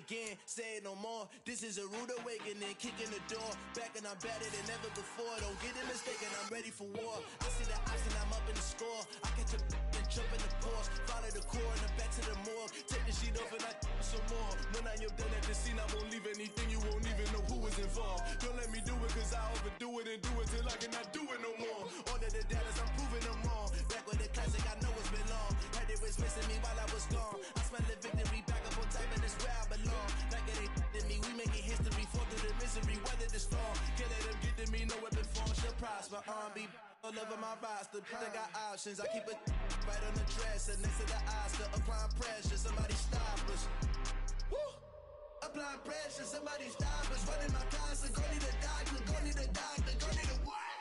again, say it no more. This is a rude awakening, kicking the door. Back and I'm better than ever before. Don't get it mistaken, I'm ready for war. I see the option, I'm up in the score. I catch a and jump in the course. Follow the core and the back to the morgue. Take the sheet off and I some more. When I'm done at the scene, I won't leave anything. You won't even know who is involved. Don't let me do it, cause I overdo it and do it till I cannot do it no more. All of the data's, I'm proving them wrong. Back with the classic, I know it's been long. Had it was missing me while I was gone. I smell the victory back up on top, and it's where I belong. Like it ain't to me, we making history. Fall through the misery, weather the storm. Can't let them get to me, no weapon form shall prosper. Be all over my roster, I got options. I keep it right on the dresser, next to the Oscar. Applying pressure, somebody stop us. Woo! Applying pressure, somebody stop us. Running my concert, go need a doctor, go need a doctor, go need a what?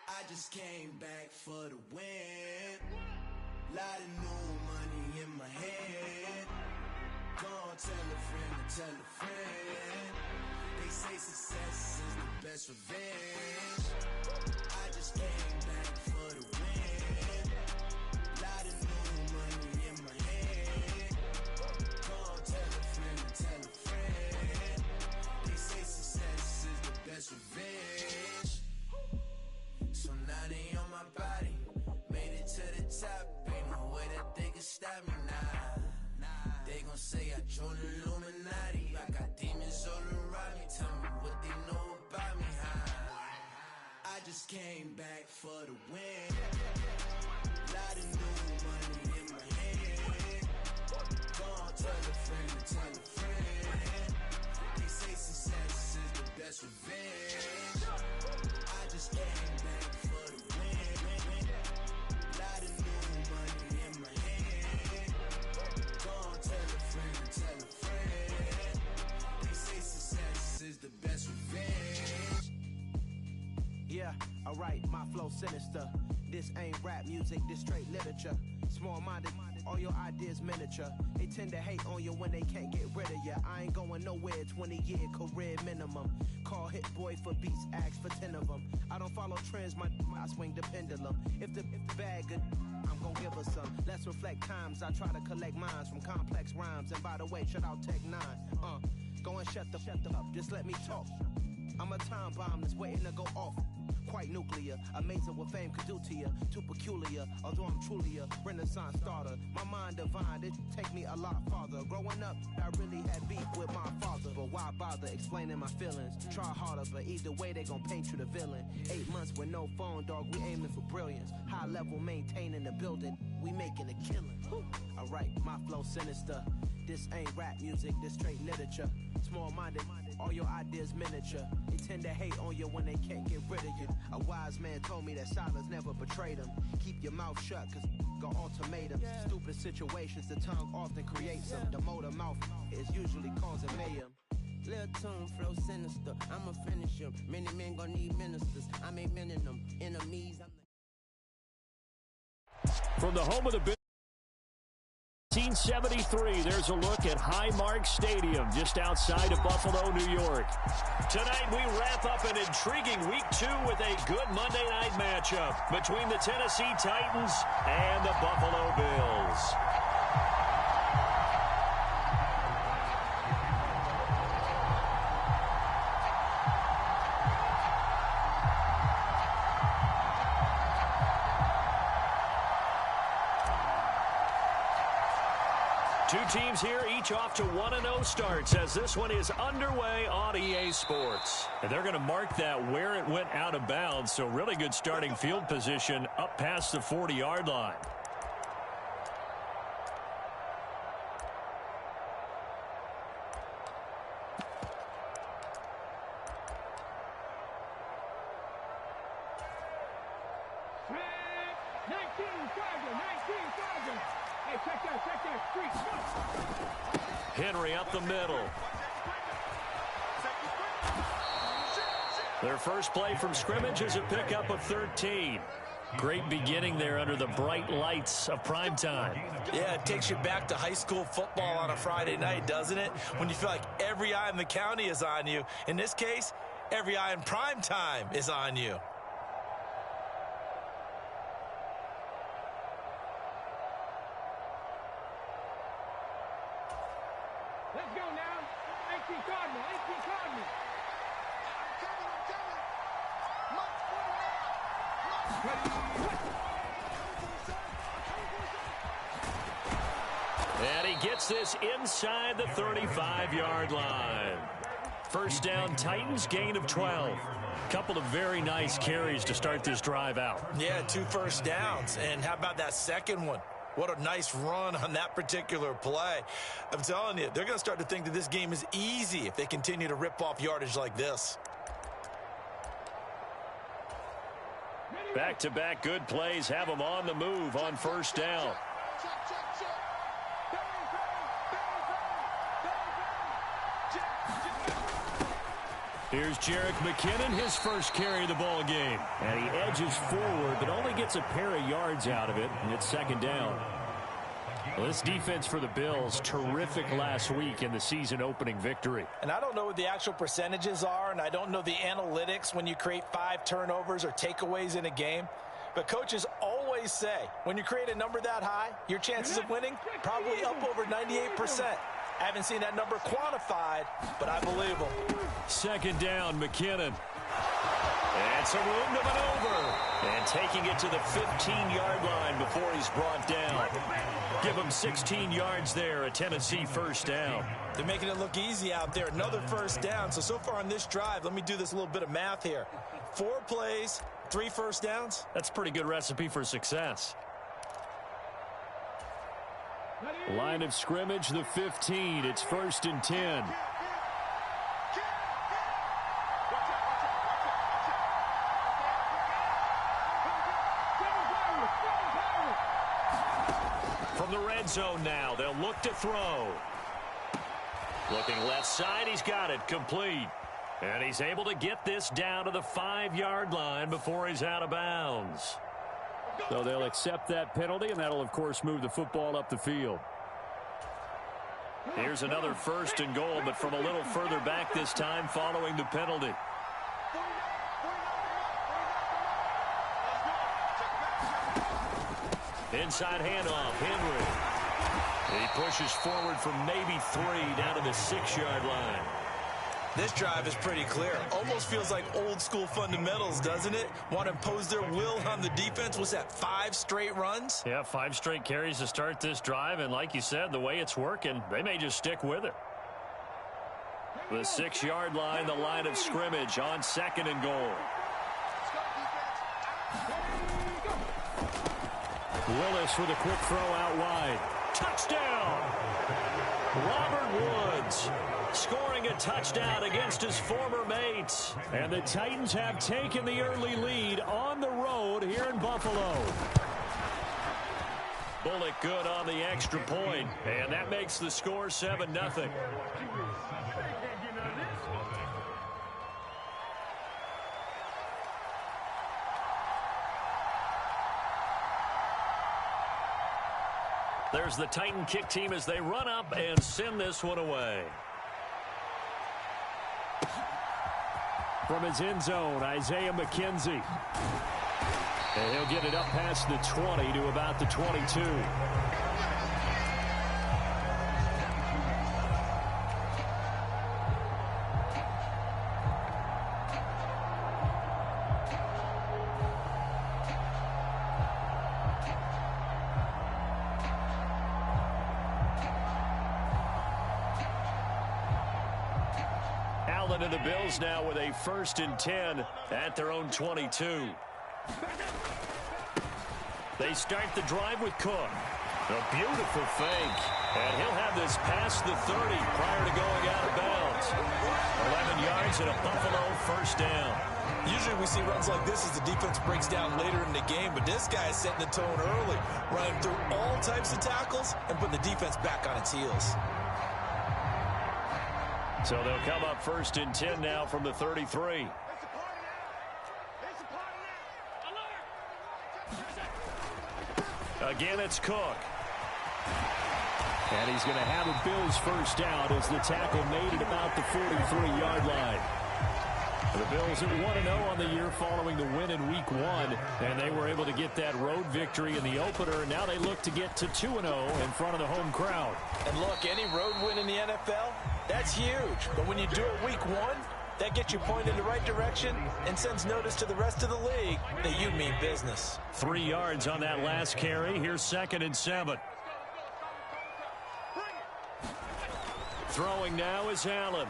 I just came back for the win. Lot of new money in my head. Go on, tell a friend to tell a friend. They say success is the best revenge. I just came back for the win. Lot of new money in my head. Go on, tell a friend to tell a friend. They say success is the best revenge. So now they on my body. Made it to the top. Ain't no way that they can stop me now. They gon' say I joined the Illuminati. I got demons all around me. Tell me what they know about me, huh? I just came back for the win. Lot of new money in my head. Go on, tell a friend to tell a friend. They say success is the best revenge. I just came back for the win. Lot of new money in my head. Go on, tell a friend to tell a friend. They say success is the best revenge. Yeah, alright, my flow sinister. This ain't rap music, this straight literature. Small-minded, all your ideas miniature. They tend to hate on you when they can't get rid of you. I ain't going nowhere, 20-year career minimum. Call Hit Boy for beats, ask for 10 of them. I don't follow trends, I swing the pendulum. If the bag good, I'm gon' give her some. Let's reflect times, I try to collect minds from complex rhymes. And by the way, shout out Tech 9. Go and shut the up, just let me talk. I'm a time bomb that's waiting to go off. Quite nuclear, amazing what fame could do to you. Too peculiar, although I'm truly a renaissance starter. My mind divine, it take me a lot farther. Growing up, I really had beef with my father. But why bother explaining my feelings? Try harder, but either way they gon' paint you the villain. 8 months with no phone, dog, we aiming for brilliance. High level maintaining the building, we making a killing. Alright, my flow sinister. This ain't rap music, this straight literature. Small-minded, all your ideas miniature. They tend to hate on you when they can't get rid of you. A wise man told me that silence never betrayed him. Keep your mouth shut, cause got ultimatums. Stupid situations, the tongue often creates them. The motor mouth is usually causing mayhem. Lil' tune, flow sinister, I'ma finish him. Many men gon' need ministers, I ain't mending them. Enemies, From the home of the 1973, there's a look at Highmark Stadium just outside of Buffalo, New York. Tonight we wrap up an intriguing Week 2 with a good Monday night matchup between the Tennessee Titans and the Buffalo Bills. Two teams here, each off to 1-0 starts as this one is underway on EA Sports. And they're going to mark that where it went out of bounds, so really good starting field position up past the 40-yard line. Henry up the middle. Their first play from scrimmage is a pickup of 13. Great beginning there under the bright lights of primetime. Yeah, it takes you back to high school football on a Friday night, doesn't it? When you feel like every eye in the county is on you. In this case, every eye in primetime is on you. Let's go now. And he gets this inside the 35-yard line. First down, Titans, gain of 12. Couple of very nice carries to start this drive out. Yeah, 2 first downs. And how about that second one? What a nice run on that particular play. I'm telling you, they're going to start to think that this game is easy if they continue to rip off yardage like this. Back-to-back good plays have them on the move on first down. Here's Jerick McKinnon, his first carry of the ball game. And he edges forward, but only gets a pair of yards out of it, and it's second down. Well, this defense for the Bills, terrific last week in the season-opening victory. And I don't know what the actual percentages are, and I don't know the analytics when you create 5 turnovers or takeaways in a game. But coaches always say, when you create a number that high, your chances of winning probably up over 98%. I haven't seen that number quantified, but I believe them. Second down, McKinnon. And some room to maneuver. And taking it to the 15-yard line before he's brought down. Give him 16 yards there, a Tennessee first down. They're making it look easy out there. Another first down. So far on this drive, let me do this little bit of math here. 4 plays, 3 first downs. That's a pretty good recipe for success. Line of scrimmage, the 15. It's 1st and 10. From the red zone now, they'll look to throw. Looking left side, he's got it, complete. And he's able to get this down to the 5-yard line before he's out of bounds. So they'll accept that penalty, and that'll, of course, move the football up the field. Here's another 1st and goal, but from a little further back this time following the penalty. Inside handoff, Henry. He pushes forward from maybe 3 down to the 6-yard line. This drive is pretty clear. Almost feels like old school fundamentals, doesn't it? Want to impose their will on the defense. Was that 5 straight runs? Yeah, 5 straight carries to start this drive. And like you said, the way it's working, they may just stick with it. The 6-yard line, the line of scrimmage on 2nd and goal. Willis with a quick throw out wide. Touchdown! Robert Woods scoring a touchdown against his former mates. And the Titans have taken the early lead on the road here in Buffalo. Bullock good on the extra point, and that makes the score 7-0. There's the Titan kick team as they run up and send this one away. From his end zone, Isaiah McKenzie. And he'll get it up past the 20 to about the 22. To the Bills now with a 1st and 10 at their own 22. They start the drive with Cook. A beautiful fake. And he'll have this past the 30 prior to going out of bounds. 11 yards and a Buffalo first down. Usually we see runs like this as the defense breaks down later in the game, but this guy is setting the tone early, running through all types of tackles and putting the defense back on its heels. So they'll come up 1st and 10 now from the 33. Again, it's Cook. And he's going to have a Bills first down as the tackle made at about the 43-yard line. The Bills at 1-0 on the year following the win in Week 1, and they were able to get that road victory in the opener, and now they look to get to 2-0 in front of the home crowd. And look, any road win in the NFL, that's huge. But when you do it Week 1, that gets you pointed in the right direction and sends notice to the rest of the league that you mean business. 3 yards on that last carry. Here's 2nd and 7. Throwing now is Allen.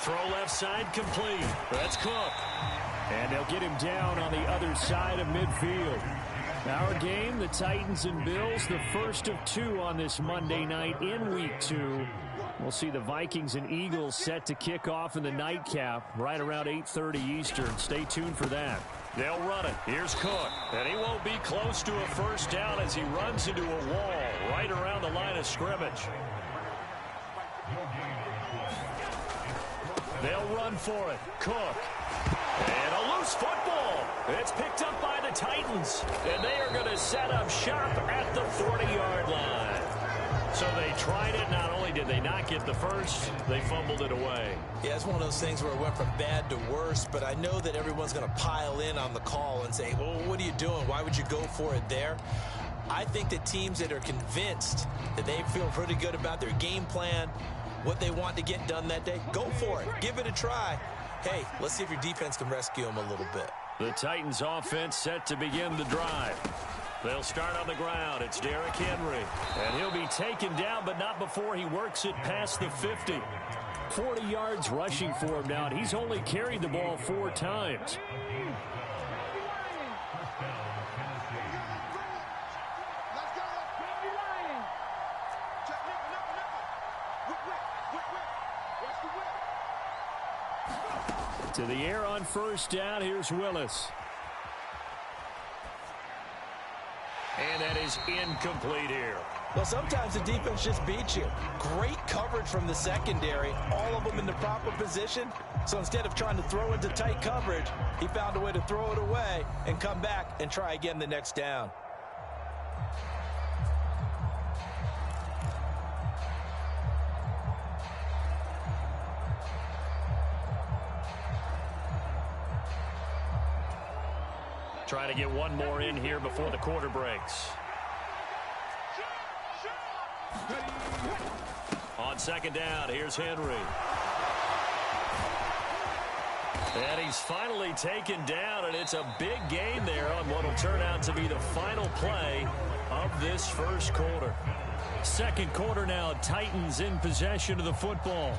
Throw left side complete. That's Cook. And they'll get him down on the other side of midfield. Our game, the Titans and Bills, the first of 2 on this Monday night in Week 2. We'll see the Vikings and Eagles set to kick off in the nightcap right around 8:30 Eastern. Stay tuned for that. They'll run it. Here's Cook. And he won't be close to a first down as he runs into a wall right around the line of scrimmage. They'll run for it. Cook. And a loose football. It's picked up by the Titans. And they are going to set up shop at the 40-yard line. So they tried it. Not only did they not get the first, they fumbled it away. Yeah, it's one of those things where it went from bad to worse, but I know that everyone's going to pile in on the call and say, well, what are you doing? Why would you go for it there? I think that teams that are convinced that they feel pretty good about their game plan, what they want to get done that day, go for it. Give it a try. Hey, let's see if your defense can rescue them a little bit. The Titans offense set to begin the drive. They'll start on the ground. It's Derrick Henry. And he'll be taken down, but not before he works it past the 50. 40 yards rushing for him now, and he's only carried the ball 4 times. To the air on first down. Here's Willis. And that is incomplete here. Well, sometimes the defense just beats you. Great coverage from the secondary, all of them in the proper position. So instead of trying to throw into tight coverage, he found a way to throw it away and come back and try again the next down. Trying to get one more in here before the quarter breaks. On 2nd down, here's Henry. And he's finally taken down, and it's a big gain there on what will turn out to be the final play of this first quarter. 2nd quarter now, Titans in possession of the football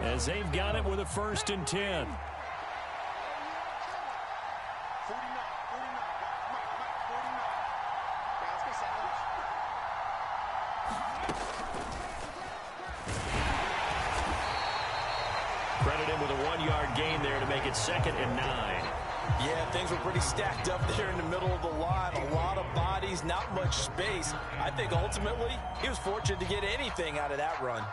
as they've got it with a 1st and 10. Credit him with a 1-yard gain there to make it 2nd and 9. Yeah, things were pretty stacked up there in the middle of the line. A lot of bodies, not much space. I think ultimately he was fortunate to get anything out of that run.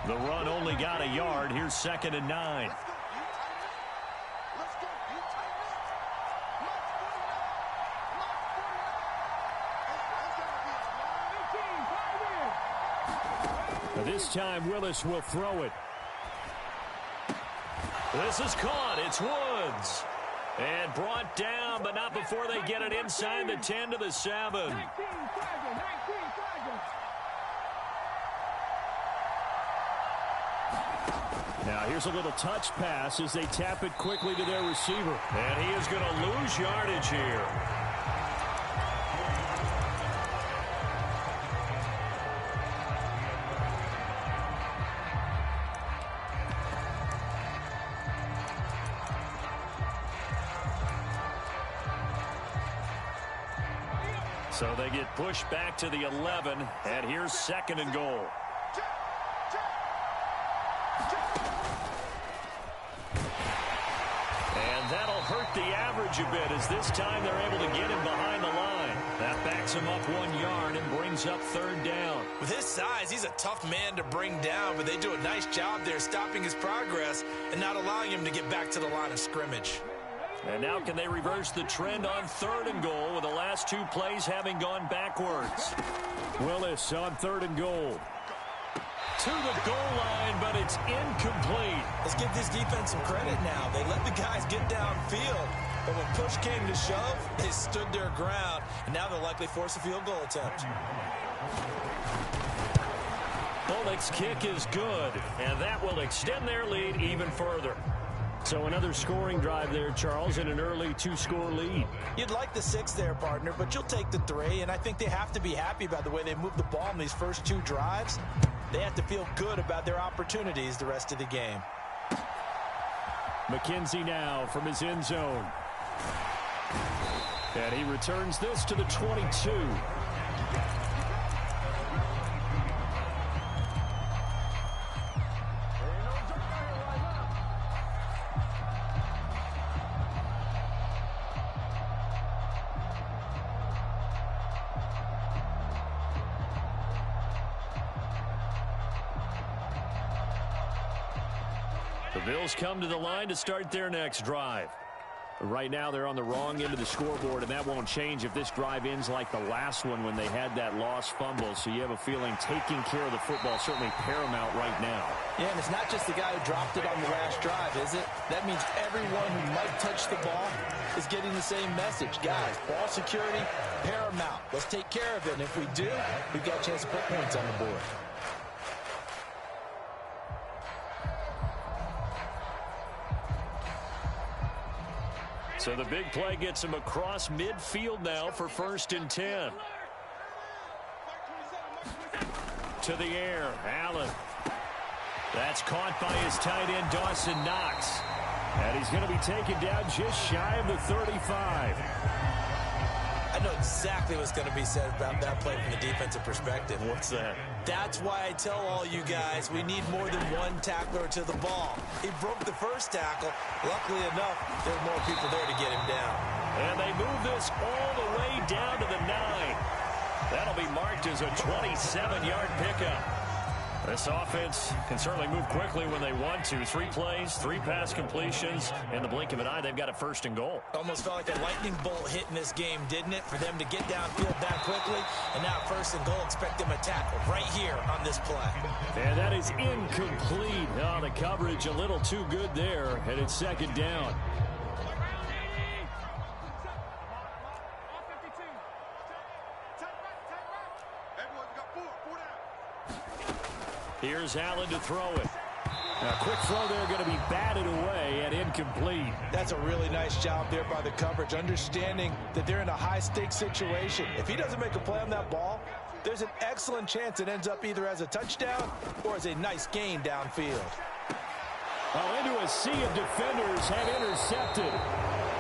The run only got a yard. Here's 2nd and 9. This time Willis will throw it. This is caught. It's Woods. And brought down, but not before they get it inside the 10 to the 7. Now here's a little touch pass as they tap it quickly to their receiver. And he is going to lose yardage here. So they get pushed back to the 11, and here's 2nd and goal. And that'll hurt the average a bit as this time they're able to get him behind the line. That backs him up 1 yard and brings up 3rd down. With his size, he's a tough man to bring down, but they do a nice job there stopping his progress and not allowing him to get back to the line of scrimmage. And now can they reverse the trend on 3rd and goal with the last 2 plays having gone backwards? Willis on 3rd and goal. to the goal line, but it's incomplete. Let's give this defense some credit now. They let the guys get downfield, but when push came to shove, they stood their ground, and now they'll likely force a field goal attempt. Bullock's kick is good, and that will extend their lead even further. So another scoring drive there, Charles, and an early 2-score lead. You'd like the 6 there, partner, but you'll take the 3, and I think they have to be happy about the way they moved the ball in these first 2 drives. They have to feel good about their opportunities the rest of the game. McKenzie now from his end zone. And he returns this to the 22. The Bills come to the line to start their next drive. Right now they're on the wrong end of the scoreboard, and that won't change if this drive ends like the last one when they had that lost fumble. So you have a feeling taking care of the football certainly paramount right now. Yeah, and it's not just the guy who dropped it on the last drive, is it? That means everyone who might touch the ball is getting the same message. Guys, ball security, paramount. Let's take care of it, and if we do, we've got a chance to put points on the board. So the big play gets him across midfield now for 1st and 10. To the air, Allen. That's caught by his tight end, Dawson Knox. And he's going to be taken down just shy of the 35. I know exactly what's going to be said about that play from the defensive perspective. What's that? That's why I tell all you guys we need more than one tackler to the ball. He broke the first tackle. Luckily enough, there were more people there to get him down. And they move this all the way down to the 9. That'll be marked as a 27-yard pickup. This offense can certainly move quickly when they want to. 3 plays, 3 pass completions. In the blink of an eye, they've got a 1st and goal. Almost felt like a lightning bolt hit in this game, didn't it? For them to get downfield that quickly. And now 1st and goal, expect them to tackle right here on this play. And that is incomplete. Oh, the coverage a little too good there. And it's 2nd down. Here's Allen to throw it. A quick throw there, going to be batted away and incomplete. That's a really nice job there by the coverage, understanding that they're in a high-stakes situation. If he doesn't make a play on that ball, there's an excellent chance it ends up either as a touchdown or as a nice gain downfield. Oh, into a sea of defenders have intercepted.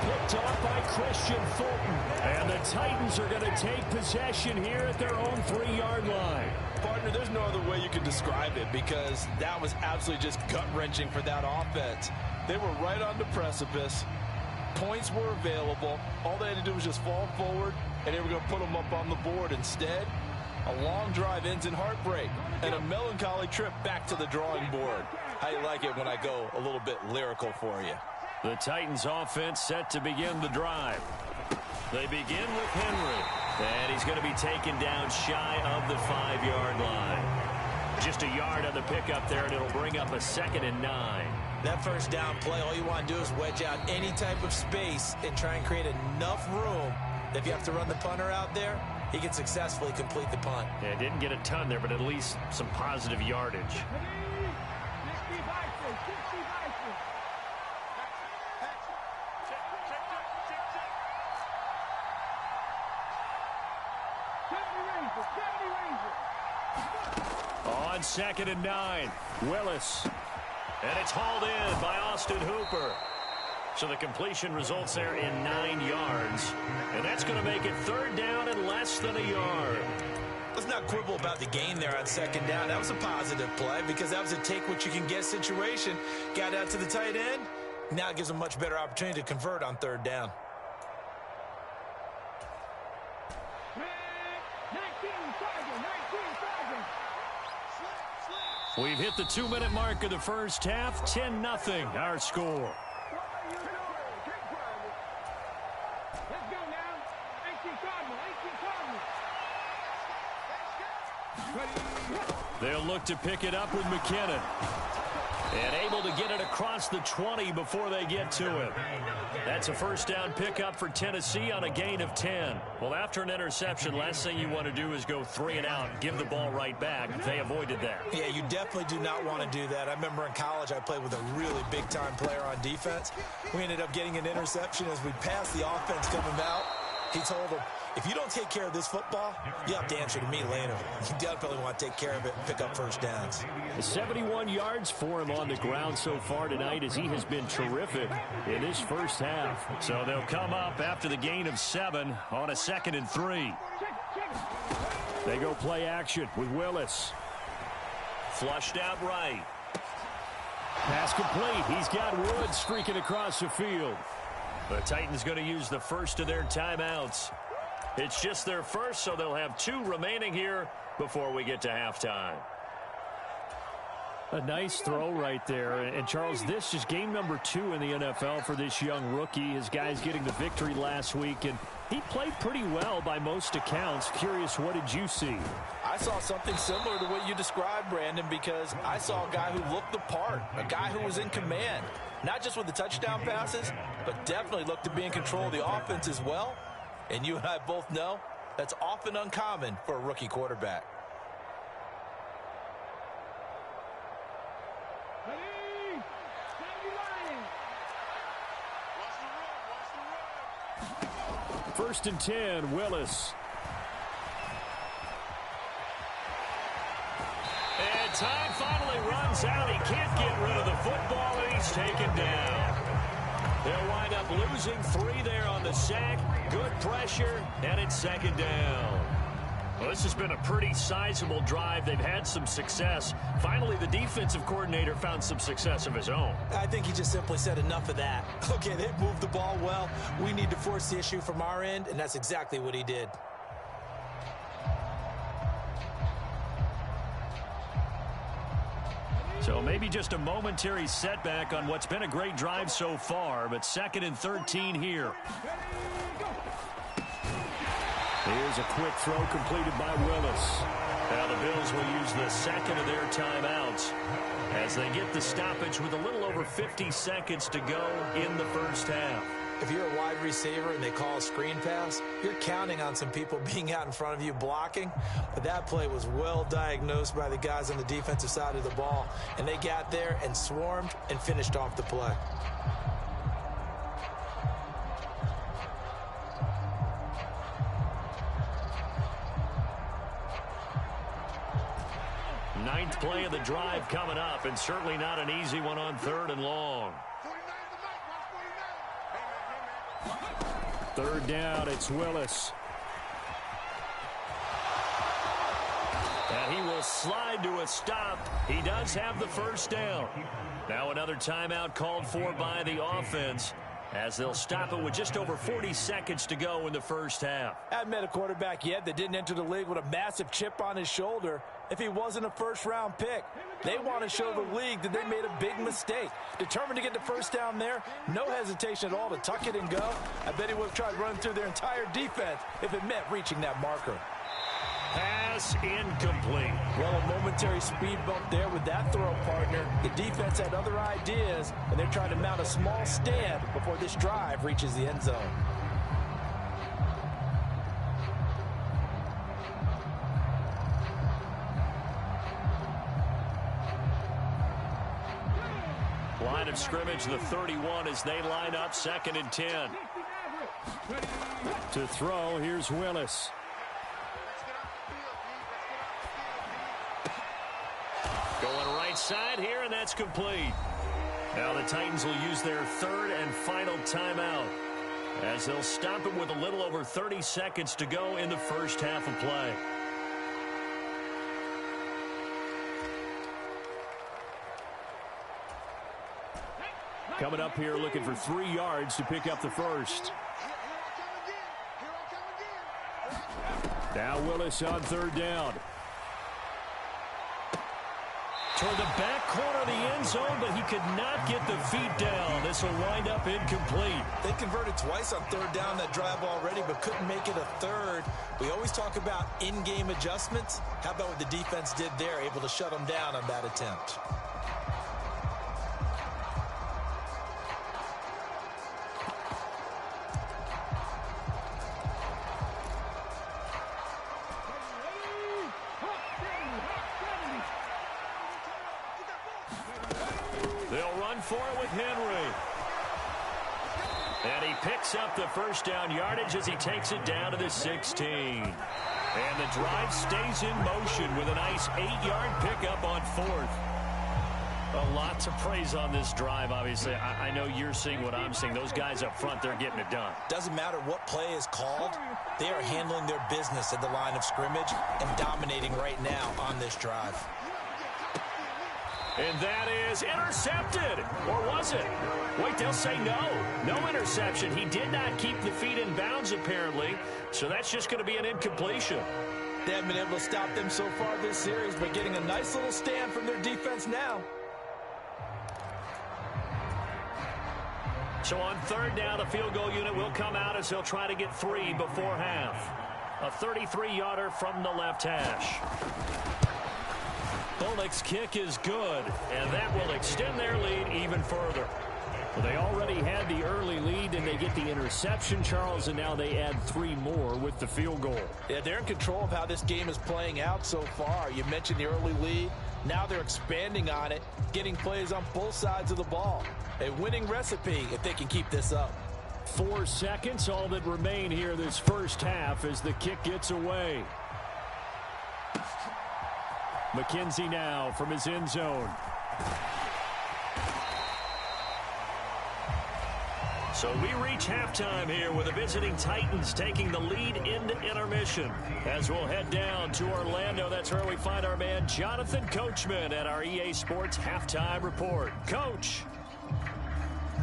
Picked off by Christian Fulton. And the Titans are going to take possession here at their own 3-yard line. Partner, there's no other way you could describe it because that was absolutely just gut-wrenching for that offense. They were right on the precipice. Points were available. All they had to do was just fall forward, and they were going to put them up on the board. Instead, a long drive ends in heartbreak and a melancholy trip back to the drawing board. How you like it when I go a little bit lyrical for you? The Titans offense set to begin the drive. They begin with Henry. And he's going to be taken down shy of the 5-yard line. Just a yard on the pickup there, and it'll bring up a 2nd and 9. That 1st down play, all you want to do is wedge out any type of space and try and create enough room that if you have to run the punter out there, he can successfully complete the punt. Yeah, didn't get a ton there, but at least some positive yardage. On 2nd and 9, Willis. And it's hauled in by Austin Hooper. So the completion results there in 9 yards. And that's going to make it 3rd down and less than a yard. Let's not quibble about the gain there on 2nd down. That was a positive play because that was a take-what-you-can-get situation. Got out to the tight end. Now it gives them a much better opportunity to convert on 3rd down. We've hit the 2-minute mark of the first half. 10-0 our score. They'll look to pick it up with McKinnon. And able to get it across the 20 before they get to it. That's a first down pickup for Tennessee on a gain of 10. Well, after an interception, last thing you want to do is go 3 and out and give the ball right back. They avoided that. Yeah, you definitely do not want to do that. I remember in college I played with a really big-time player on defense. We ended up getting an interception as we passed the offense coming out. He told him, if you don't take care of this football, you have to answer to me later. You definitely want to take care of it and pick up first downs. 71 yards for him on the ground so far tonight as he has been terrific in this first half. So they'll come up after the gain of 7 on a 2nd and 3. They go play action with Willis. Flushed out right. Pass complete. He's got Wood streaking across the field. The Titans going to use the first of their timeouts. It's just their first, so they'll have 2 remaining here before we get to halftime. A nice throw right there. And, Charles, this is game number 2 in the NFL for this young rookie. His guys getting the victory last week, and he played pretty well by most accounts. Curious, what did you see? I saw something similar to what you described, Brandon, because I saw a guy who looked the part, a guy who was in command, not just with the touchdown passes, but definitely looked to be in control of the offense as well. And you and I both know that's often uncommon for a rookie quarterback. First and 10, Willis. And time finally runs out. He can't get rid of the football, and he's taken down. They'll wind up losing 3 there on the sack. Good pressure, and it's 2nd down. Well, this has been a pretty sizable drive. They've had some success. Finally, the defensive coordinator found some success of his own. I think he just simply said enough of that. Okay, they've moved the ball well. We need to force the issue from our end, and that's exactly what he did. So maybe just a momentary setback on what's been a great drive so far, but 2nd and 13 here. Here's a quick throw completed by Willis. Now the Bills will use the 2nd of their timeouts as they get the stoppage with a little over 50 seconds to go in the first half. If you're a wide receiver and they call a screen pass, you're counting on some people being out in front of you blocking. But that play was well diagnosed by the guys on the defensive side of the ball, and they got there and swarmed and finished off the play. Ninth play of the drive coming up, and certainly not an easy one on 3rd and long. 3rd down, it's Willis. And he will slide to a stop. He does have the first down. Now another timeout called for by the offense as they'll stop it with just over 40 seconds to go in the first half. I haven't met a quarterback yet that didn't enter the league with a massive chip on his shoulder if he wasn't a first-round pick. They want to show the league that they made a big mistake. Determined to get the first down there, no hesitation at all to tuck it and go. I bet he would have tried running through their entire defense if it meant reaching that marker. Pass incomplete. Well, a momentary speed bump there with that throw, partner. The defense had other ideas, and they're trying to mount a small stand before this drive reaches the end zone. Line of scrimmage, the 31 as they line up 2nd and 10. To throw, here's Willis. Going right side here, and that's complete. Now the Titans will use their 3rd and final timeout as they'll stop it with a little over 30 seconds to go in the first half of play. Coming up here looking for 3 yards to pick up the first. Now Willis on 3rd down. Toward the back corner of the end zone, but he could not get the feet down. This will wind up incomplete. They converted twice on third down that drive already, but couldn't make it a third. We always talk about in-game adjustments. How about what the defense did there, able to shut them down on that attempt? They'll run for it with Henry. And he picks up the first down yardage as he takes it down to the 16. And the drive stays in motion with a nice 8-yard pickup on fourth. A lot to praise on this drive, obviously. I know you're seeing what I'm seeing. Those guys up front, they're getting it done. Doesn't matter what play is called. They are handling their business at the line of scrimmage and dominating right now on this drive. And that is intercepted. Or was it? Wait, they'll say no. No interception. He did not keep the feet in bounds, apparently. So that's just going to be an incompletion. They haven't been able to stop them so far this series, but getting a nice little stand from their defense now. So on third down, the field goal unit will come out as they'll try to get 3 before half. A 33-yarder from the left hash. Bullock's kick is good, and that will extend their lead even further. Well, they already had the early lead, and they get the interception, Charles, and now they add 3 more with the field goal. Yeah, they're in control of how this game is playing out so far. You mentioned the early lead. Now they're expanding on it, getting plays on both sides of the ball. A winning recipe if they can keep this up. 4 seconds, all that remain here this first half as the kick gets away. McKenzie now from his end zone. So we reach halftime here with the visiting Titans taking the lead into intermission. As we'll head down to Orlando, that's where we find our man Jonathan Coachman at our EA Sports Halftime Report. Coach,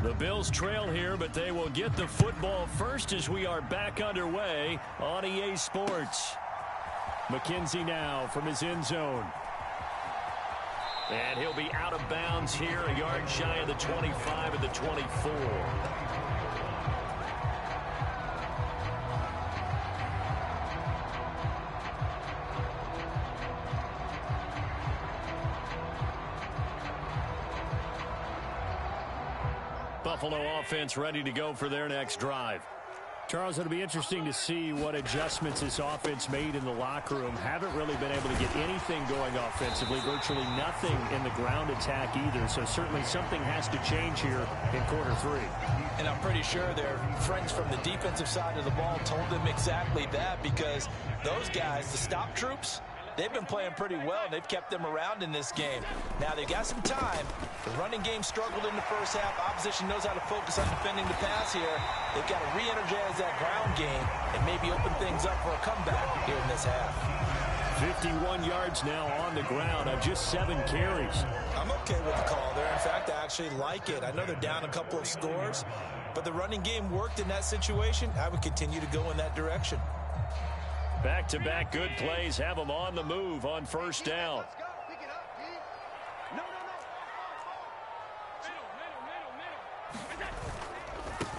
the Bills trail here, but they will get the football first as we are back underway on EA Sports. McKenzie now from his end zone. And he'll be out of bounds here, a yard shy of the 25 at the 24. Buffalo offense ready to go for their next drive. Charles, it'll be interesting to see what adjustments this offense made in the locker room. Haven't really been able to get anything going offensively, virtually nothing in the ground attack either. So certainly something has to change here in quarter 3. And I'm pretty sure their friends from the defensive side of the ball told them exactly that, because those guys, the stop troops, they've been playing pretty well, and they've kept them around in this game. Now, they've got some time. The running game struggled in the first half. Opposition knows how to focus on defending the pass here. They've got to re-energize that ground game and maybe open things up for a comeback here in this half. 51 yards now on the ground on just 7 carries. I'm okay with the call there. In fact, I actually like it. I know they're down a couple of scores, but the running game worked in that situation. I would continue to go in that direction. Back-to-back good plays have them on the move on first down.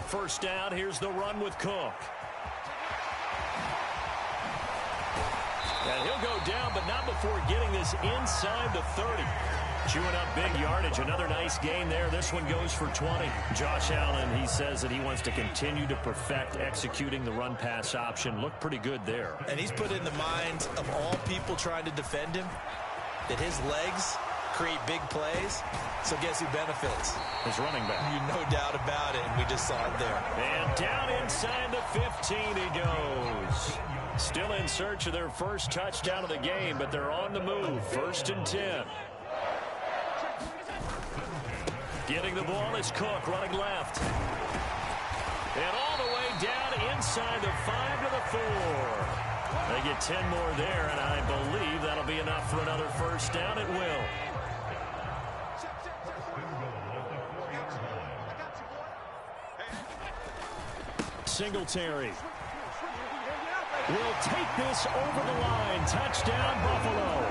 First down, here's the run with Cook. And he'll go down, but not before getting this inside the 30. Chewing up big yardage. Another nice gain there. This one goes for 20. Josh Allen, he says that he wants to continue to perfect executing the run-pass option. Looked pretty good there. And he's put in the minds of all people trying to defend him that his legs create big plays. So guess who benefits? His running back. You no doubt about it, and we just saw it there. And down inside the 15 he goes. Still in search of their first touchdown of the game, but they're on the move. 1st and 10. Getting the ball is Cook running left. And all the way down inside the 5 to the 4. They get 10 more there, and I believe that'll be enough for another first down. It will. Singletary will take this over the line. Touchdown, Buffalo.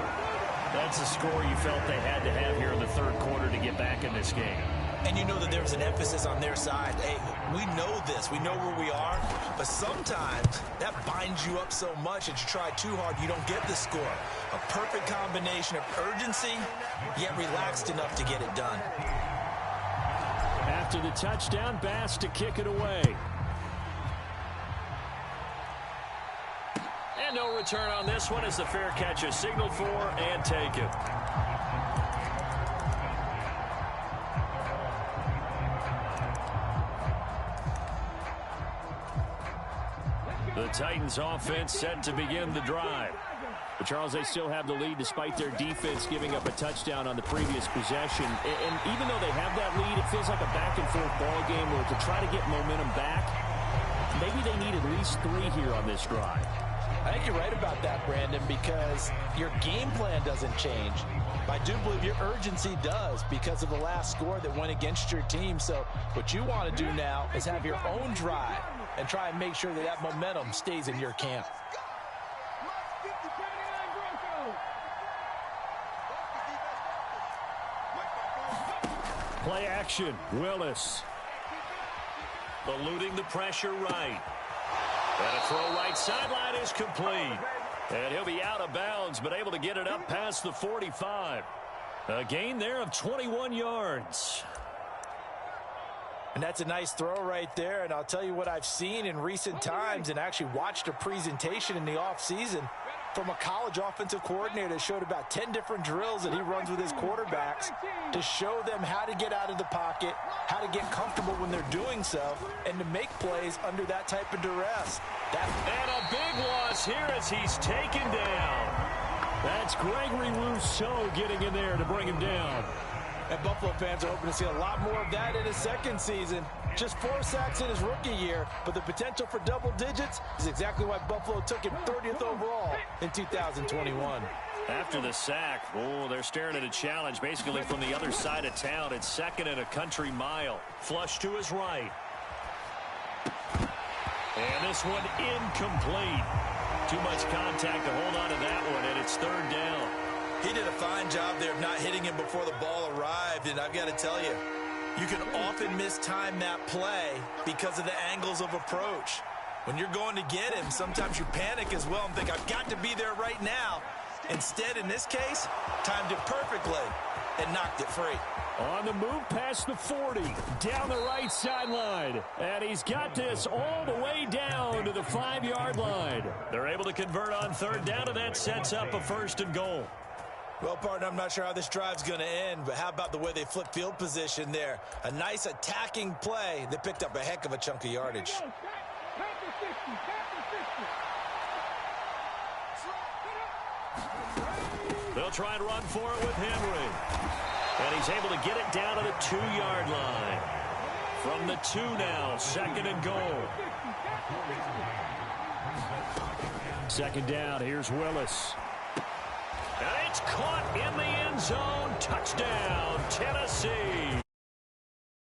That's the score you felt they had to have here in the third quarter to get back in this game. And you know that there's an emphasis on their side. Hey, we know this. We know where we are. But sometimes that binds you up so much that you try too hard, you don't get the score. A perfect combination of urgency, yet relaxed enough to get it done. After the touchdown, Bass to kick it away. And no return on this one as the fair catch is signaled for and taken. The Titans offense set to begin the drive. But Charles, they still have the lead despite their defense giving up a touchdown on the previous possession. And even though they have that lead, it feels like a back-and-forth ball game where to try to get momentum back, maybe they need at least 3 here on this drive. I think you're right about that, Brandon, because your game plan doesn't change. I do believe your urgency does because of the last score that went against your team. So what you want to do now is have your own drive and try and make sure that that momentum stays in your camp. Play action, Willis. Eluding the pressure right. And a throw right sideline is complete. And he'll be out of bounds, but able to get it up past the 45. A gain there of 21 yards. And that's a nice throw right there. And I'll tell you what I've seen in recent times and actually watched a presentation in the offseason from a college offensive coordinator that showed about 10 different drills that he runs with his quarterbacks to show them how to get out of the pocket, how to get comfortable when they're doing so, and to make plays under that type of duress. And a big loss here as he's taken down. That's Gregory Rousseau getting in there to bring him down. And Buffalo fans are hoping to see a lot more of that in his second season. Just 4 sacks in his rookie year, but the potential for double digits is exactly why Buffalo took him 30th overall in 2021. After the sack, they're staring at a challenge basically from the other side of town. It's 2nd and a country mile. Flush to his right. And this one incomplete. Too much contact to hold on to that one, and it's 3rd down. He did a fine job there of not hitting him before the ball arrived, and I've got to tell you, you can often mistime that play because of the angles of approach. When you're going to get him, sometimes you panic as well and think, I've got to be there right now. Instead, in this case, timed it perfectly and knocked it free. On the move past the 40, down the right sideline. And he's got this all the way down to the 5-yard line. They're able to convert on 3rd down, and that sets up a 1st and goal. Well, partner, I'm not sure how this drive's going to end, but how about the way they flip field position there? A nice attacking play that picked up a heck of a chunk of yardage. They'll try and run for it with Henry. And he's able to get it down to the 2-yard line. From the 2 now, 2nd and goal. 2nd down, here's Willis. And it's caught in the end zone. Touchdown, Tennessee.